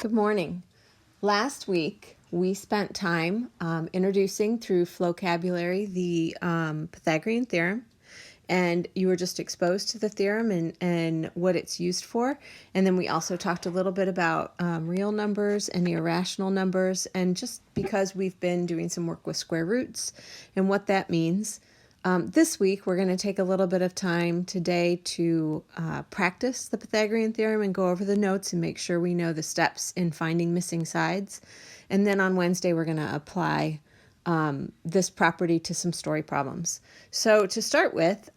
Good morning. Last week, we spent time introducing through vocabulary the Pythagorean Theorem, and you were just exposed to the theorem and what it's used for. And then we also talked a little bit about real numbers and irrational numbers, and just because we've been doing some work with square roots and what that means. This week, we're going to take a little bit of time today to practice the Pythagorean Theorem and go over the notes and make sure we know the steps in finding missing sides. And then on Wednesday, we're going to apply this property to some story problems. So to start with,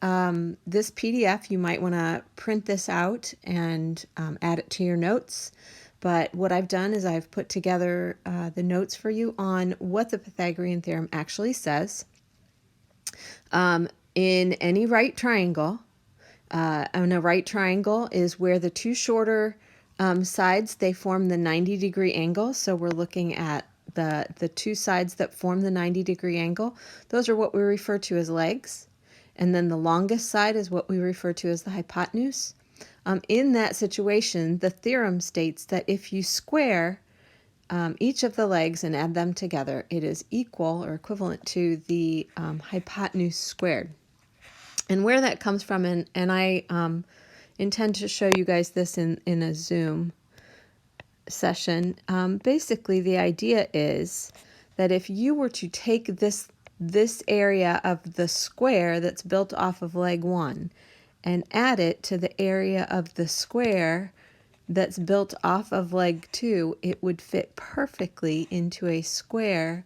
this PDF, you might want to print this out and add it to your notes. But what I've done is I've put together the notes for you on what the Pythagorean Theorem actually says. In any right triangle, and a right triangle is where the two shorter sides, they form the 90-degree angle. So we're looking at the two sides that form the 90-degree angle. Those are what we refer to as legs. And then the longest side is what we refer to as the hypotenuse. In that situation, the theorem states that if you square each of the legs and add them together, it is equal or equivalent to the hypotenuse squared. And where that comes from, and I intend to show you guys this in a Zoom session, basically the idea is that if you were to take this area of the square that's built off of leg 1 and add it to the area of the square that's built off of leg 2, it would fit perfectly into a square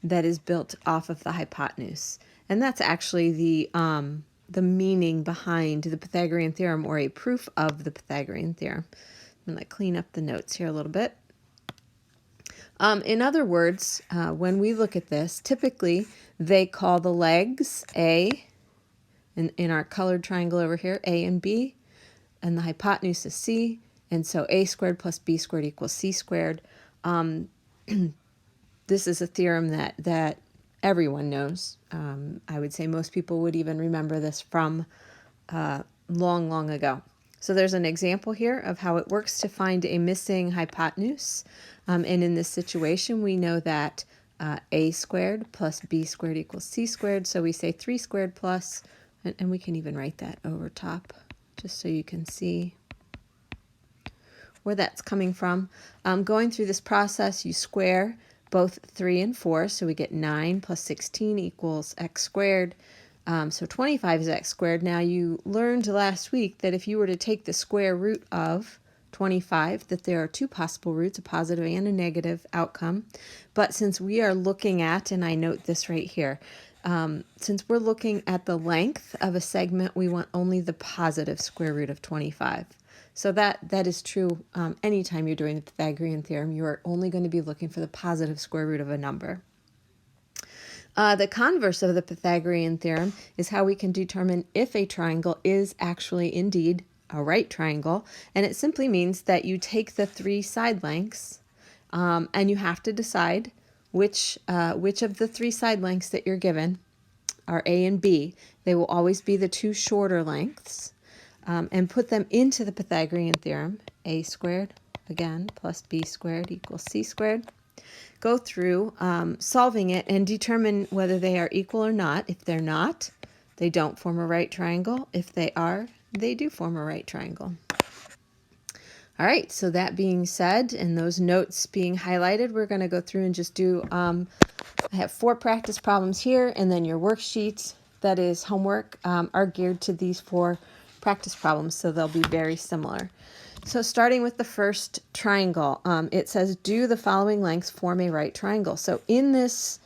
that is built off of the hypotenuse. And that's actually the meaning behind the Pythagorean Theorem, or a proof of the Pythagorean Theorem. I'm going to clean up the notes here a little bit. In other words, when we look at this, typically they call the legs A, in our colored triangle over here, A and B, and the hypotenuse is C. And so a squared plus b squared equals c squared. This is a theorem that everyone knows. I would say most people would even remember this from long, long ago. So there's an example here of how it works to find a missing hypotenuse. And in this situation, we know that a squared plus b squared equals c squared. So we say 3 squared plus, and we can even write that over top just so you can see where that's coming from. Going through this process, you square both 3 and 4, so we get 9 plus 16 equals x squared. So 25 is x squared. Now you learned last week that if you were to take the square root of 25, that there are two possible roots, a positive and a negative outcome. But since we are looking at, and I note this right here, since we're looking at the length of a segment, we want only the positive square root of 25. So that is true anytime you're doing the Pythagorean Theorem. You are only going to be looking for the positive square root of a number. The converse of the Pythagorean Theorem is how we can determine if a triangle is actually indeed a right triangle. And it simply means that you take the 3 side lengths and you have to decide which of the 3 side lengths that you're given are A and B. They will always be the 2 shorter lengths. And put them into the Pythagorean Theorem. A squared, again, plus b squared equals c squared. Go through solving it and determine whether they are equal or not. If they're not, they don't form a right triangle. If they are, they do form a right triangle. All right, so that being said, and those notes being highlighted, we're going to go through and just do, I have 4 practice problems here, and then your worksheets, that is homework, are geared to these 4 practice problems, so they'll be very similar. So starting with the first triangle, it says, do the following lengths form a right triangle? So in this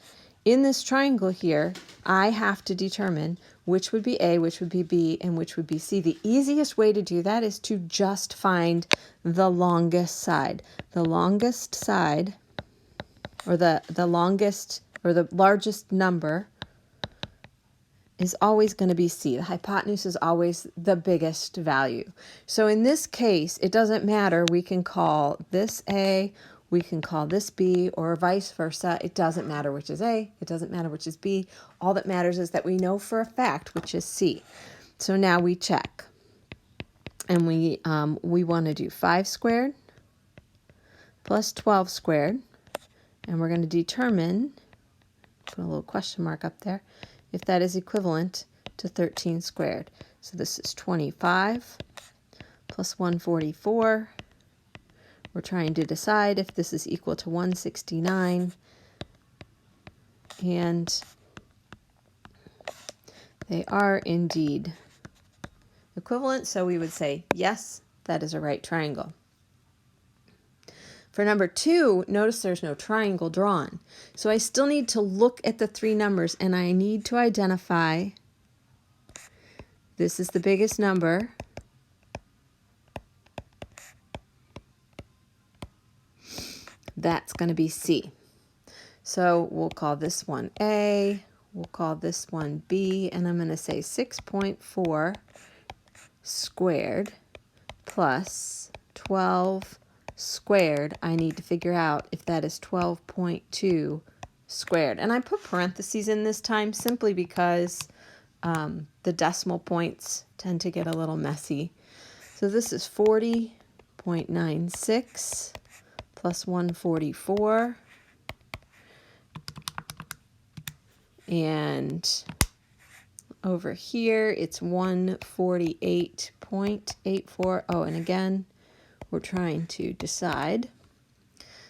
triangle here, I have to determine which would be A, which would be B, and which would be C. The easiest way to do that is to just find the longest side. The longest side, or the longest, or the largest number, is always going to be C. The hypotenuse is always the biggest value. So in this case, it doesn't matter. We can call this A, we can call this B, or vice versa. It doesn't matter which is A. It doesn't matter which is B. All that matters is that we know for a fact which is C. So now we check. And we want to do 5 squared plus 12 squared. And we're going to determine, put a little question mark up there, if that is equivalent to 13 squared. So this is 25 plus 144. We're trying to decide if this is equal to 169. And they are indeed equivalent, so we would say, yes, that is a right triangle. For number 2, notice there's no triangle drawn. So I still need to look at the 3 numbers, and I need to identify this is the biggest number. That's going to be C. So we'll call this one A, we'll call this one B, and I'm going to say 6.4 squared plus 12 squared. I need to figure out if that is 12.2 squared. And I put parentheses in this time simply because the decimal points tend to get a little messy. So this is 40.96 plus 144. And over here, it's 148.84. Oh, and again, we're trying to decide.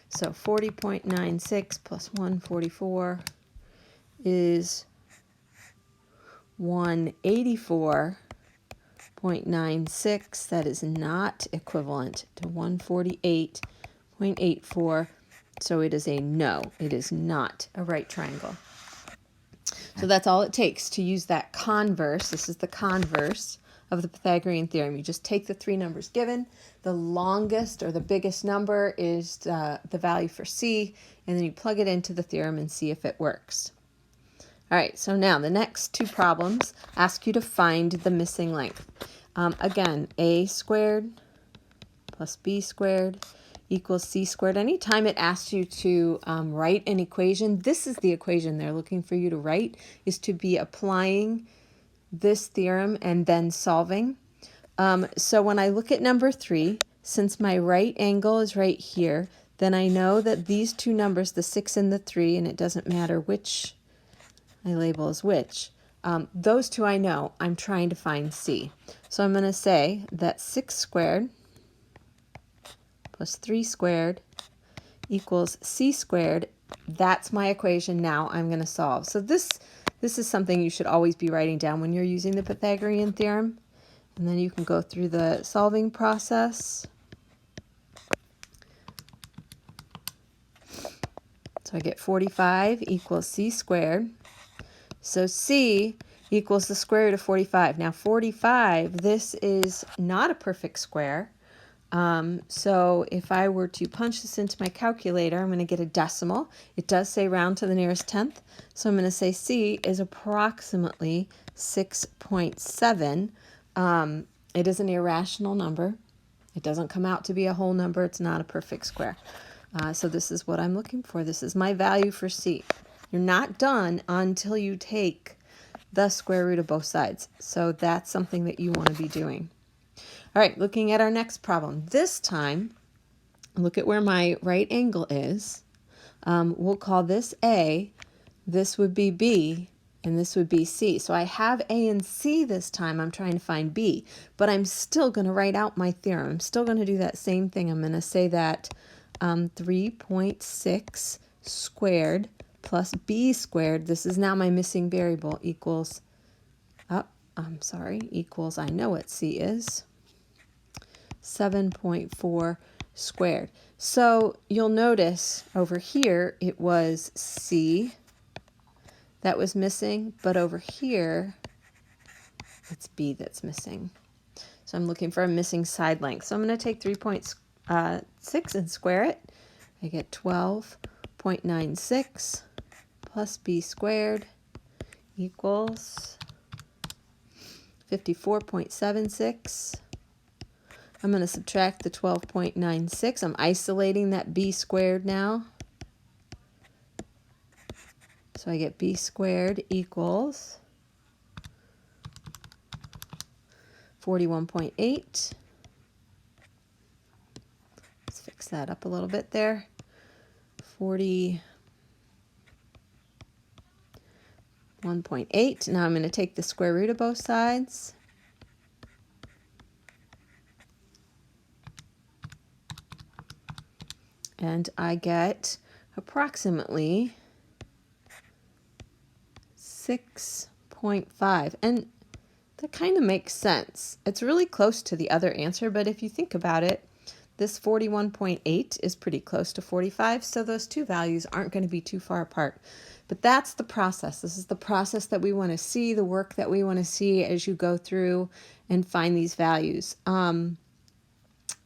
So 40.96 plus 144 is 184.96. That is not equivalent to 148.84. So it is a no. It is not a right triangle. So that's all it takes to use that converse. This is the converse of the Pythagorean theorem. You just take the 3 numbers given. The longest or the biggest number is the value for C, and then you plug it into the theorem and see if it works. All right, so now the next 2 problems ask you to find the missing length. Again, A squared plus B squared equals C squared. Anytime it asks you to write an equation, this is the equation they're looking for you to write, is to be applying this theorem and then solving. So when I look at number 3, since my right angle is right here, then I know that these 2 numbers, the 6 and the 3, and it doesn't matter which I label as which, those 2 I know. I'm trying to find C. So I'm going to say that 6 squared plus 3 squared equals C squared. That's my equation. Now I'm going to solve. So this is something you should always be writing down when you're using the Pythagorean theorem. And then you can go through the solving process. So I get 45 equals C squared. So C equals the square root of 45. Now 45, this is not a perfect square. So if I were to punch this into my calculator, I'm going to get a decimal. It does say round to the nearest tenth. So I'm going to say C is approximately 6.7. It is an irrational number. It doesn't come out to be a whole number. It's not a perfect square. So this is what I'm looking for. This is my value for C. You're not done until you take the square root of both sides. So that's something that you want to be doing. All right, looking at our next problem. This time, look at where my right angle is. We'll call this A, this would be B, and this would be C. So I have A and C this time. I'm trying to find B, but I'm still going to write out my theorem. I'm still going to do that same thing. I'm going to say that 3.6 squared plus B squared, this is now my missing variable, equals, equals, I know what C is, 7.4 squared. So you'll notice over here it was C that was missing, but over here it's B that's missing. So I'm looking for a missing side length. So I'm going to take 3.6 and square it. I get 12.96 plus B squared equals 54.76. I'm going to subtract the 12.96. I'm isolating that B squared now. So I get B squared equals 41.8. Let's fix mix that up a little bit there. 41.8. Now I'm going to take the square root of both sides. And I get approximately 6.5. And that kind of makes sense. It's really close to the other answer, but if you think about it, this 41.8 is pretty close to 45, so those two values aren't going to be too far apart. But that's the process. This is the process that we want to see, the work that we want to see as you go through and find these values. On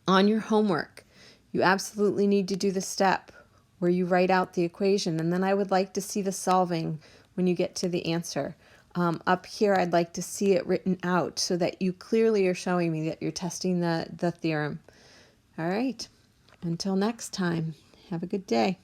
your homework, you absolutely need to do the step where you write out the equation, and then I would like to see the solving when you get to the answer. Up here, I'd like to see it written out so that you clearly are showing me that you're testing the theorem. All right, until next time, have a good day.